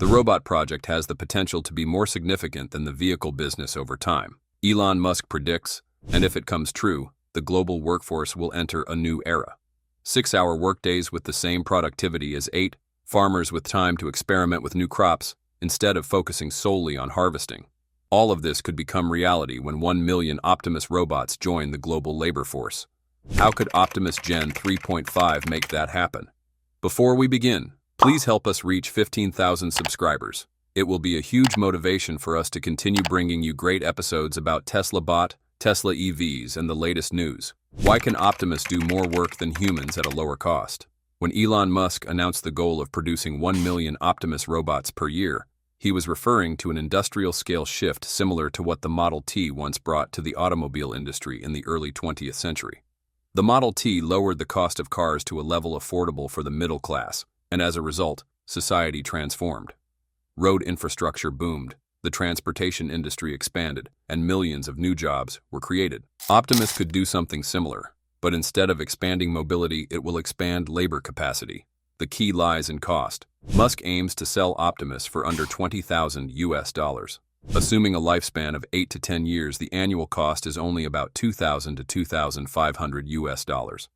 The robot project has the potential to be more significant than the vehicle business over time. Elon Musk predicts, and if it comes true, the global workforce will enter a new era. 6-hour workdays with the same productivity as 8, farmers with time to experiment with new crops instead of focusing solely on harvesting. All of this could become reality when 1 million Optimus robots join the global labor force. How could Optimus Gen 3.5 make that happen? Before we begin, please help us reach 15,000 subscribers. It will be a huge motivation for us to continue bringing you great episodes about Tesla Bot, Tesla EVs, and the latest news. Why can Optimus do more work than humans at a lower cost? When Elon Musk announced the goal of producing 1 million Optimus robots per year, he was referring to an industrial-scale shift similar to what the Model T once brought to the automobile industry in the early 20th century. The Model T lowered the cost of cars to a level affordable for the middle class, and as a result, society transformed. Road infrastructure boomed, the transportation industry expanded, and millions of new jobs were created. Optimus could do something similar, but instead of expanding mobility, it will expand labor capacity. The key lies in cost. Musk aims to sell Optimus for under $20,000. Assuming a lifespan of 8 to 10 years, the annual cost is only about $2,000 to $2,500.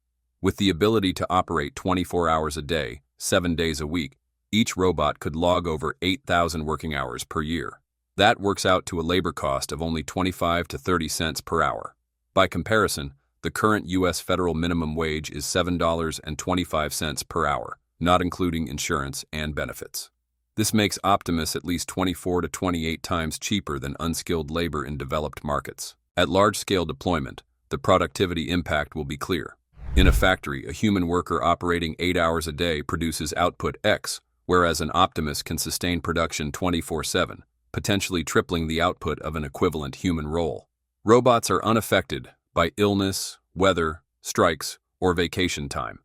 With the ability to operate 24 hours a day, 7 days a week, each robot could log over 8,000 working hours per year. That works out to a labor cost of only 25 to 30 cents per hour. By comparison, the current U.S. federal minimum wage is $7.25 per hour, not including insurance and benefits. This makes Optimus at least 24 to 28 times cheaper than unskilled labor in developed markets. At large-scale deployment, the productivity impact will be clear. In a factory, a human worker operating 8 hours a day produces output X, whereas an Optimus can sustain production 24/7, potentially tripling the output of an equivalent human role. Robots are unaffected by illness, weather, strikes, or vacation time.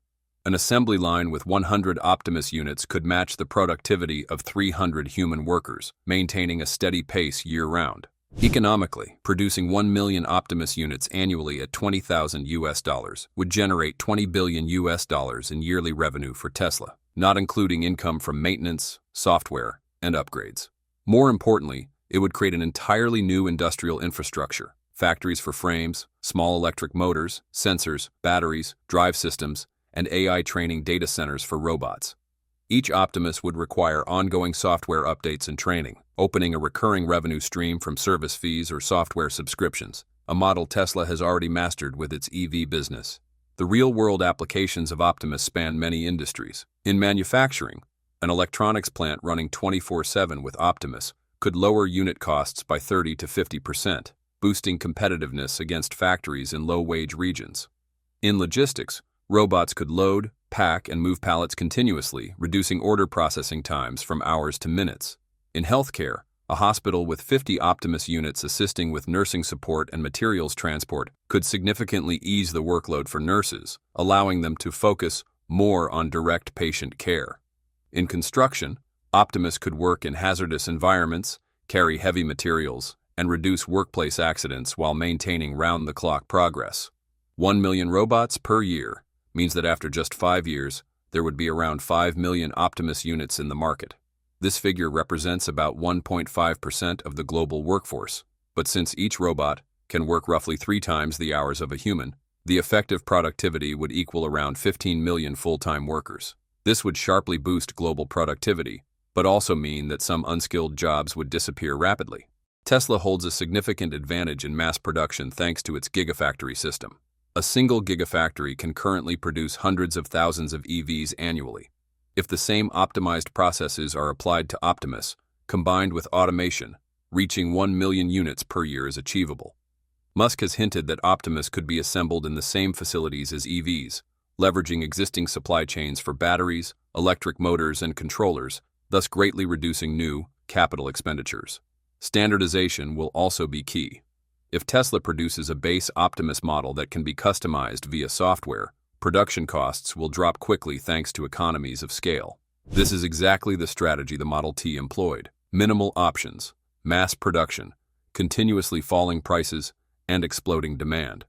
An assembly line with 100 Optimus units could match the productivity of 300 human workers, maintaining a steady pace year-round. Economically, producing 1 million Optimus units annually at $20,000 would generate $20 billion in yearly revenue for Tesla, not including income from maintenance, software, and upgrades. More importantly, it would create an entirely new industrial infrastructure: factories for frames, small electric motors, sensors, batteries, drive systems, and AI training data centers for robots. Each Optimus would require ongoing software updates and training, opening a recurring revenue stream from service fees or software subscriptions, a model Tesla has already mastered with its EV business. The real-world applications of Optimus span many industries. In manufacturing, an electronics plant running 24/7 with Optimus could lower unit costs by 30 to 50%, boosting competitiveness against factories in low-wage regions. In logistics, robots could load, pack, and move pallets continuously, reducing order processing times from hours to minutes. In healthcare, a hospital with 50 Optimus units assisting with nursing support and materials transport could significantly ease the workload for nurses, allowing them to focus more on direct patient care. In construction, Optimus could work in hazardous environments, carry heavy materials, and reduce workplace accidents while maintaining round-the-clock progress. 1 million robots per year means that after just 5 years, there would be around 5 million Optimus units in the market. This figure represents about 1.5% of the global workforce, but since each robot can work roughly 3 times the hours of a human, the effective productivity would equal around 15 million full-time workers. This would sharply boost global productivity, but also mean that some unskilled jobs would disappear rapidly. Tesla holds a significant advantage in mass production thanks to its Gigafactory system. A single Gigafactory can currently produce hundreds of thousands of EVs annually. If the same optimized processes are applied to Optimus, combined with automation, reaching 1 million units per year is achievable. Musk has hinted that Optimus could be assembled in the same facilities as EVs, leveraging existing supply chains for batteries, electric motors, and controllers, thus greatly reducing new capital expenditures. Standardization will also be key. If Tesla produces a base Optimus model that can be customized via software, production costs will drop quickly thanks to economies of scale. This is exactly the strategy the Model T employed: minimal options, mass production, continuously falling prices, and exploding demand.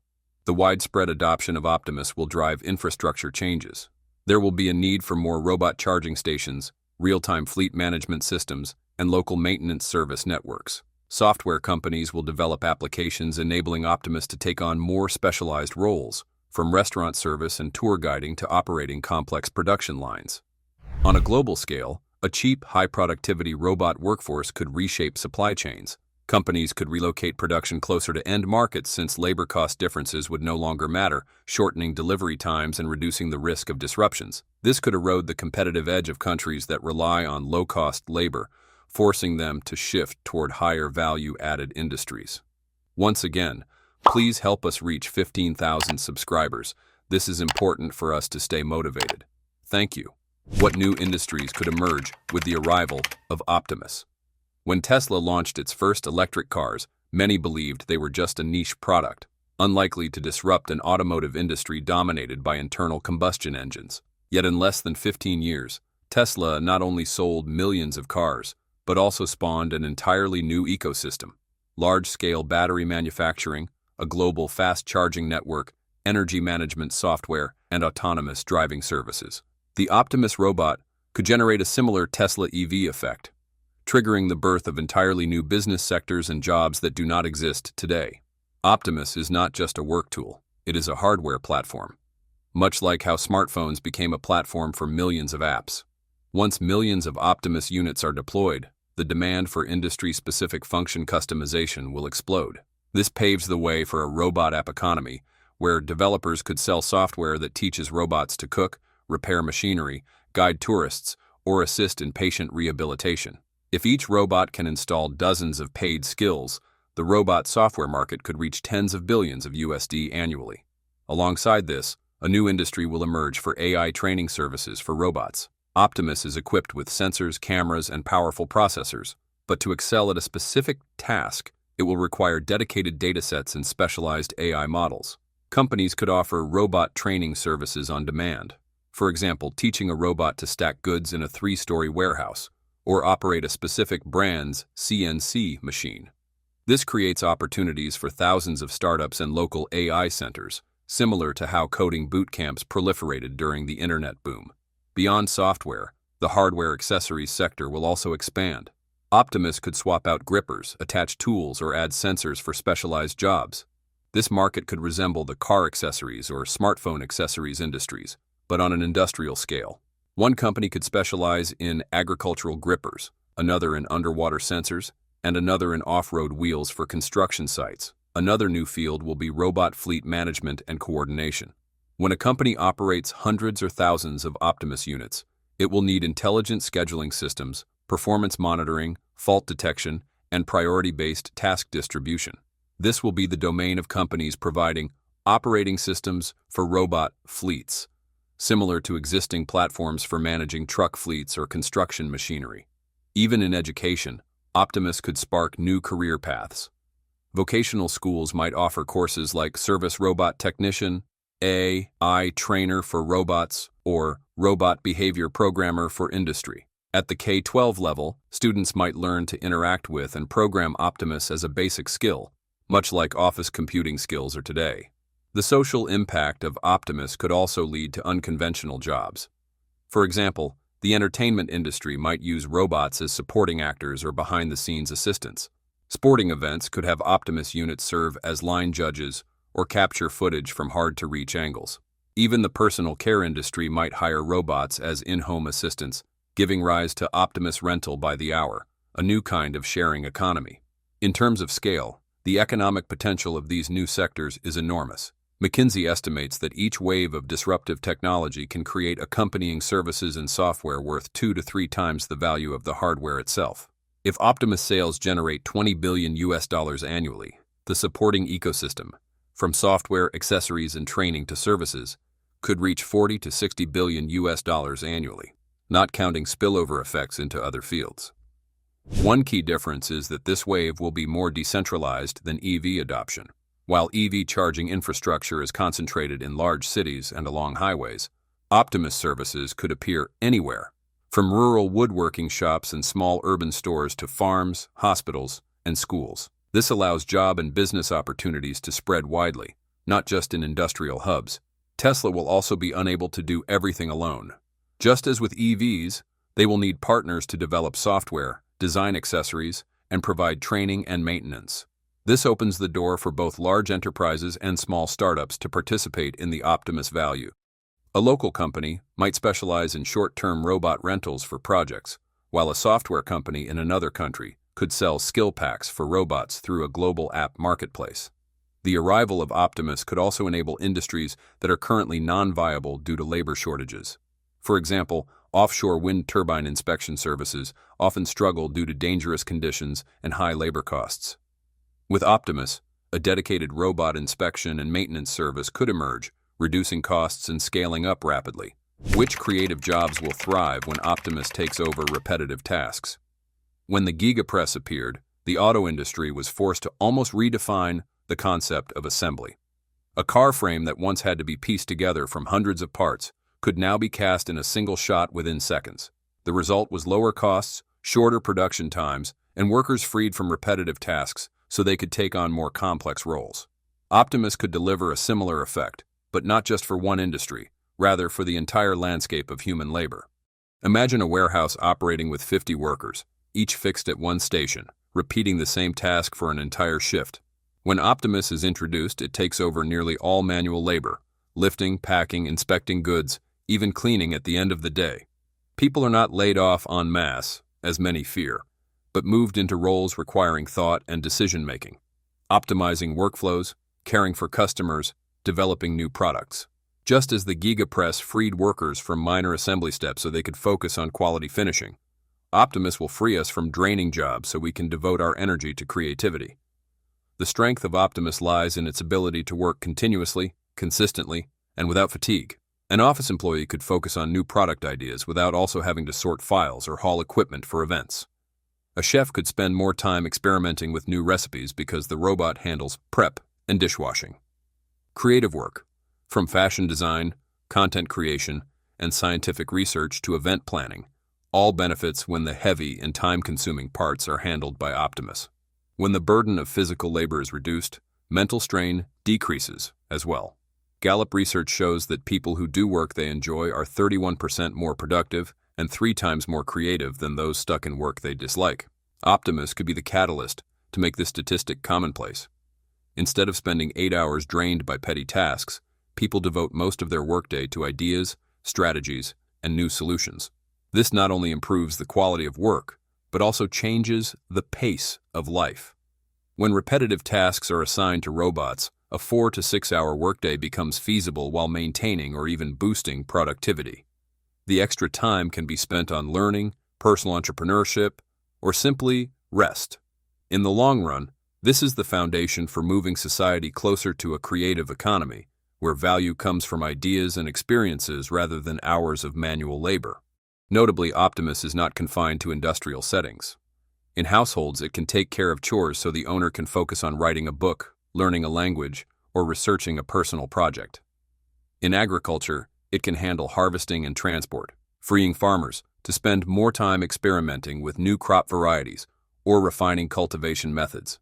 The widespread adoption of Optimus will drive infrastructure changes. There will be a need for more robot charging stations, real-time fleet management systems, and local maintenance service networks. Software companies will develop applications enabling Optimus to take on more specialized roles, from restaurant service and tour guiding to operating complex production lines. On a global scale, a cheap, high-productivity robot workforce could reshape supply chains. Companies could relocate production closer to end markets since labor cost differences would no longer matter, shortening delivery times and reducing the risk of disruptions. This could erode the competitive edge of countries that rely on low-cost labor, forcing them to shift toward higher value-added industries. Once again, please help us reach 15,000 subscribers. This is important for us to stay motivated. Thank you. What new industries could emerge with the arrival of Optimus? When Tesla launched its first electric cars, many believed they were just a niche product, unlikely to disrupt an automotive industry dominated by internal combustion engines. Yet in less than 15 years, Tesla not only sold millions of cars, but also spawned an entirely new ecosystem: large-scale battery manufacturing, a global fast-charging network, energy management software, and autonomous driving services. The Optimus robot could generate a similar Tesla EV effect, triggering the birth of entirely new business sectors and jobs that do not exist today. Optimus is not just a work tool, it is a hardware platform. Much like how smartphones became a platform for millions of apps. Once millions of Optimus units are deployed, the demand for industry-specific function customization will explode. This paves the way for a robot app economy, where developers could sell software that teaches robots to cook, repair machinery, guide tourists, or assist in patient rehabilitation. If each robot can install dozens of paid skills, the robot software market could reach tens of billions of USD annually. Alongside this, a new industry will emerge for AI training services for robots. Optimus is equipped with sensors, cameras, and powerful processors, but to excel at a specific task, it will require dedicated datasets and specialized AI models. Companies could offer robot training services on demand. For example, teaching a robot to stack goods in a 3-story warehouse, or operate a specific brand's CNC machine. This creates opportunities for thousands of startups and local AI centers, similar to how coding boot camps proliferated during the internet boom. Beyond software, the hardware accessories sector will also expand. Optimus could swap out grippers, attach tools, or add sensors for specialized jobs. This market could resemble the car accessories or smartphone accessories industries, but on an industrial scale. One company could specialize in agricultural grippers, another in underwater sensors, and another in off-road wheels for construction sites. Another new field will be robot fleet management and coordination. When a company operates hundreds or thousands of Optimus units, it will need intelligent scheduling systems, performance monitoring, fault detection, and priority-based task distribution. This will be the domain of companies providing operating systems for robot fleets, similar to existing platforms for managing truck fleets or construction machinery. Even in education, Optimus could spark new career paths. Vocational schools might offer courses like Service Robot Technician, AI Trainer for Robots, or Robot Behavior Programmer for Industry. At the K-12 level, students might learn to interact with and program Optimus as a basic skill, much like office computing skills are today. The social impact of Optimus could also lead to unconventional jobs. For example, the entertainment industry might use robots as supporting actors or behind-the-scenes assistants. Sporting events could have Optimus units serve as line judges or capture footage from hard-to-reach angles. Even the personal care industry might hire robots as in-home assistants, giving rise to Optimus rental by the hour, a new kind of sharing economy. In terms of scale, the economic potential of these new sectors is enormous. McKinsey estimates that each wave of disruptive technology can create accompanying services and software worth 2 to 3 times the value of the hardware itself. If Optimus sales generate $20 billion annually, the supporting ecosystem, from software, accessories, and training to services, could reach $40 to $60 billion annually, not counting spillover effects into other fields. One key difference is that this wave will be more decentralized than EV adoption. While EV charging infrastructure is concentrated in large cities and along highways, Optimus services could appear anywhere, from rural woodworking shops and small urban stores to farms, hospitals, and schools. This allows job and business opportunities to spread widely, not just in industrial hubs. Tesla will also be unable to do everything alone. Just as with EVs, They will need partners to develop software, design accessories, and provide training and maintenance. This opens the door for both large enterprises and small startups to participate in the Optimus value. A local company might specialize in short-term robot rentals for projects, while a software company in another country could sell skill packs for robots through a global app marketplace. The arrival of Optimus could also enable industries that are currently non-viable due to labor shortages. For example, offshore wind turbine inspection services often struggle due to dangerous conditions and high labor costs. With Optimus, a dedicated robot inspection and maintenance service could emerge, reducing costs and scaling up rapidly. Which creative jobs will thrive when Optimus takes over repetitive tasks? When the GigaPress appeared, the auto industry was forced to almost redefine the concept of assembly. A car frame that once had to be pieced together from hundreds of parts could now be cast in a single shot within seconds. The result was lower costs, shorter production times, and workers freed from repetitive tasks so they could take on more complex roles. Optimus could deliver a similar effect, but not just for one industry, rather for the entire landscape of human labor. Imagine a warehouse operating with 50 workers, each fixed at one station, repeating the same task for an entire shift. When Optimus is introduced, it takes over nearly all manual labor, lifting, packing, inspecting goods, even cleaning at the end of the day. People are not laid off en masse, as many fear, but moved into roles requiring thought and decision-making, optimizing workflows, caring for customers, developing new products. Just as the GigaPress freed workers from minor assembly steps so they could focus on quality finishing, Optimus will free us from draining jobs so we can devote our energy to creativity. The strength of Optimus lies in its ability to work continuously, consistently, and without fatigue. An office employee could focus on new product ideas without also having to sort files or haul equipment for events. A chef could spend more time experimenting with new recipes because the robot handles prep and dishwashing. Creative work, from fashion design, content creation, and scientific research to event planning, all benefits when the heavy and time-consuming parts are handled by Optimus. When the burden of physical labor is reduced, mental strain decreases as well. Gallup research shows that people who do work they enjoy are 31% more productive and 3 times more creative than those stuck in work they dislike. Optimus could be the catalyst to make this statistic commonplace. Instead of spending 8 hours drained by petty tasks, people devote most of their workday to ideas, strategies, and new solutions. This not only improves the quality of work, but also changes the pace of life. When repetitive tasks are assigned to robots, a 4 to 6 hour workday becomes feasible while maintaining or even boosting productivity. The extra time can be spent on learning, personal entrepreneurship, or simply rest. In the long run, this is the foundation for moving society closer to a creative economy, where value comes from ideas and experiences rather than hours of manual labor. Notably, Optimus is not confined to industrial settings. In households, it can take care of chores so the owner can focus on writing a book, learning a language, or researching a personal project. In agriculture, it can handle harvesting and transport, freeing farmers to spend more time experimenting with new crop varieties or refining cultivation methods.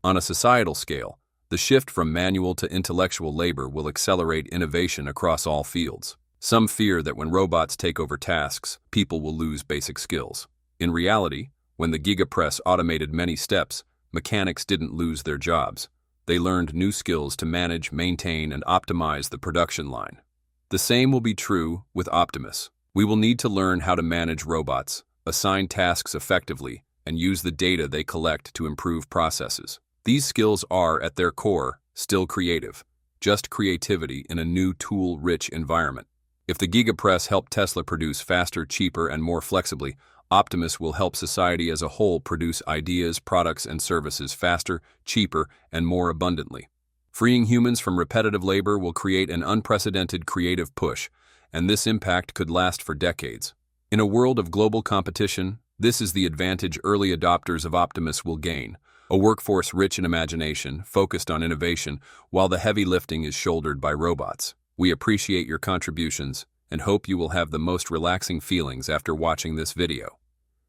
On a societal scale, the shift from manual to intellectual labor will accelerate innovation across all fields. Some fear that when robots take over tasks, people will lose basic skills. In reality, when the GigaPress automated many steps, mechanics didn't lose their jobs. They learned new skills to manage, maintain, and optimize the production line. The same will be true with Optimus. We will need to learn how to manage robots, assign tasks effectively, and use the data they collect to improve processes. These skills are, at their core, still creative, just creativity in a new tool-rich environment. If the GigaPress helped Tesla produce faster, cheaper, and more flexibly, Optimus will help society as a whole produce ideas, products, and services faster, cheaper, and more abundantly. Freeing humans from repetitive labor will create an unprecedented creative push, and this impact could last for decades. In a world of global competition, this is the advantage early adopters of Optimus will gain: a workforce rich in imagination, focused on innovation, while the heavy lifting is shouldered by robots. We appreciate your contributions and hope you will have the most relaxing feelings after watching this video.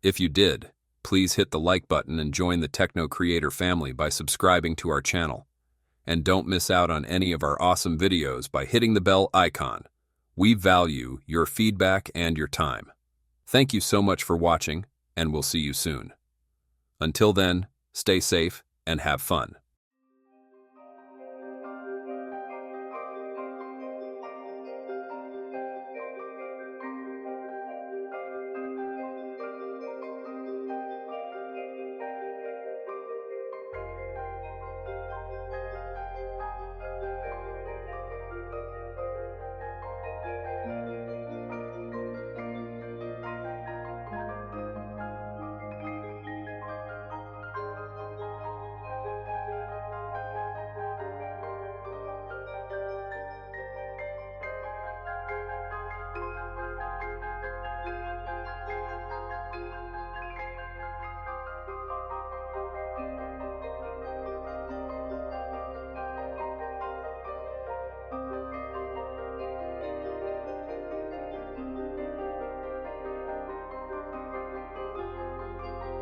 If you did, please hit the like button and join the Techno Creator family by subscribing to our channel. And don't miss out on any of our awesome videos by hitting the bell icon. We value your feedback and your time. Thank you so much for watching, and we'll see you soon. Until then, stay safe and have fun.